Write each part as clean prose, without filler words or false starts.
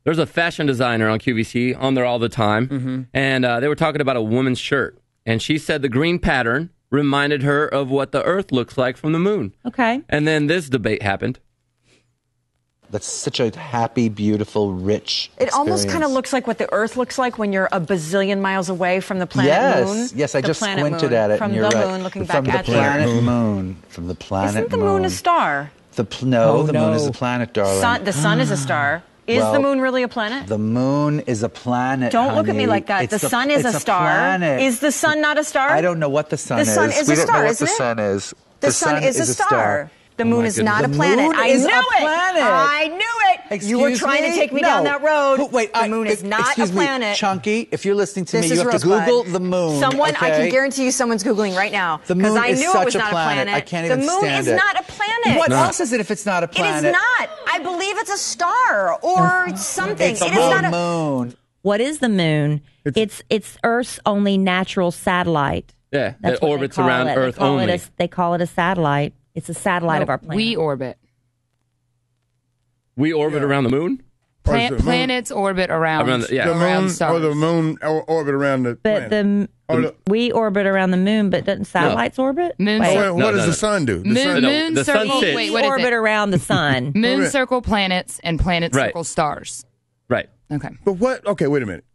There's a fashion designer on QVC on there all the time, and they were talking about a woman's shirt, and she said the green pattern reminded her of what the Earth looks like from the moon. Okay. And then this debate happened. That's such a happy, beautiful, rich It almost experience. kind of looks like what the Earth looks like when you're a bazillion miles away from the planet Moon. Yes, I The just planet squinted moon, at it, from and you're the right. moon, looking From back the at planet Moon. From the planet Isn't the moon a star? The moon is a planet, darling. The sun is a star. Is the moon really a planet? The moon is a planet. Don't look at me like that. The sun is a star. Planet. Is the sun not a star? I don't know what the sun is. The sun is a star, isn't it? We don't know what the sun is. The sun is a star. The moon is not a planet. moon I is knew a it. planet. I knew it. You were trying to take me down that road. Wait, the moon is not a excuse planet. Me, Chunky, if you're listening to This me, you is have to Rosebud. Google the moon. Someone, okay? I can guarantee you someone's Googling right now. The moon I is knew such it was a not planet. a planet. I can't even the moon stand is it. not a planet. What else is it if it's not a planet? It is not. I believe it's a star or something. It's it is not a moon. What is the moon? It's Earth's only natural satellite. Yeah, That's that what they orbits call around it. Earth they call only. They call it a satellite. It's a satellite of our planet. We orbit. We orbit around the moon? Planets orbit around the moon, stars. or the moon orbit around the planet. We orbit around the moon, but doesn't satellites orbit? Moon. What does the sun do? Moon the sun circle. sits. Wait, what is orbit it? around the sun. Moon circle planets and planets Right. circle stars. Right. Okay. But what? Okay, wait a minute.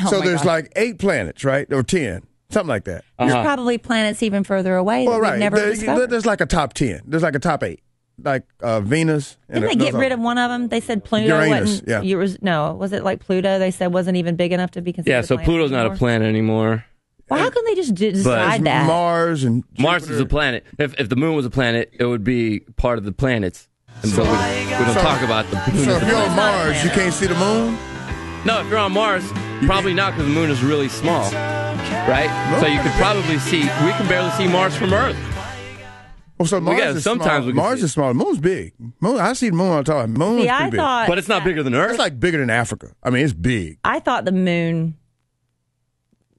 So my there's God. like 8 planets, right? Or 10. Something like that. There's probably planets even further away Well, that right. we've never discovered. There's like a top 10. There's like a top 8. Like Venus. Didn't they get rid of one of them? They said Pluto Uranus, wasn't. yeah. Was it like Pluto? They said wasn't even big enough to be considered. Yeah, a so planet Pluto's not a anymore? planet anymore. Well, how can they just decide that? Mars and Mars is a planet. If the moon was a planet, it would be part of the planets. And so we don't talk about the moon. So if you're on Mars, you can't see the moon? No, if you're on Mars, probably not, because the moon is really small, right? So you could probably see. We can barely see Mars from Earth. Oh, so Mars Yeah, is sometimes small. we can Mars see is small. The moon's big. I see the moon all the time. Moon's See, pretty I big. thought, But it's not bigger than Earth. It's like bigger than Africa. I mean, it's big. I thought the moon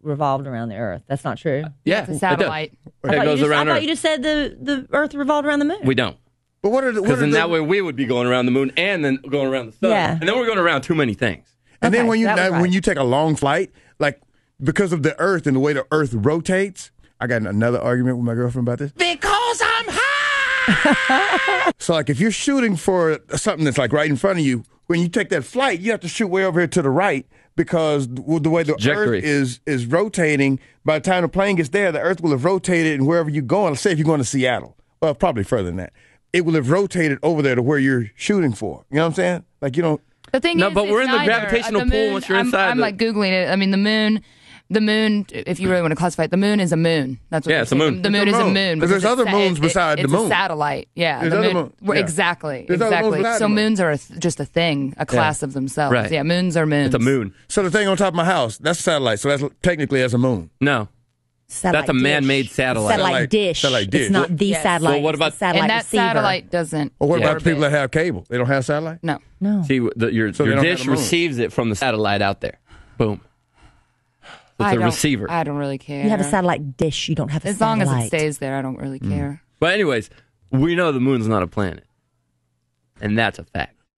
revolved around the Earth. That's not true. Yeah, It's a satellite. It goes around I thought Earth. you just said the Earth revolved around the moon. We don't. But what are the? Because then that way we would be going around the moon and then going around the sun. Yeah. And then we're going around too many things. And then Okay, when you that was right. when you take a long flight, like because of the Earth and the way the Earth rotates, I got another argument with my girlfriend about this. Because I'm high. So like if you're shooting for something that's like right in front of you, when you take that flight, you have to shoot way over here to the right because the way the Trajectory. Earth is rotating. By the time the plane gets there, the Earth will have rotated, and wherever you're going, let's say if you're going to Seattle, well, probably further than that, it will have rotated over there to where you're shooting for. You know what I'm saying? Like you don't. The thing No, is, but we're it's in the neither. gravitational The pull moon- once you're inside I'm the- like Googling it. I mean, the moon, if you really want to classify it, the moon is a moon. That's what Yeah, they're it's a saying. moon. The It's moon a is a moon. moon. 'Cause there's because other it's moons beside the it's moon. a satellite. Yeah. There's the other moon, moon- yeah. Exactly. There's other moons Exactly. beside So the moon. moons are just a thing, a class of themselves. Right. Yeah, moons are moons. It's a moon. So the thing on top of my house, that's a satellite. So that's technically as a moon. No. Satellite That's a dish. man-made satellite. Satellite dish. Satellite dish. It's not the Yes. satellite. Well, what it's the about- satellite And that receiver. satellite doesn't. Or what about orbit. people that have cable? They don't have satellite? No. No. See, your So they don't dish have the moon. receives it from the satellite out there. Boom. It's I a don't- receiver. I don't really care. You have a satellite dish. You don't have a As long satellite. as it stays there, I don't really care. But anyways, we know the moon's not a planet. And that's a fact.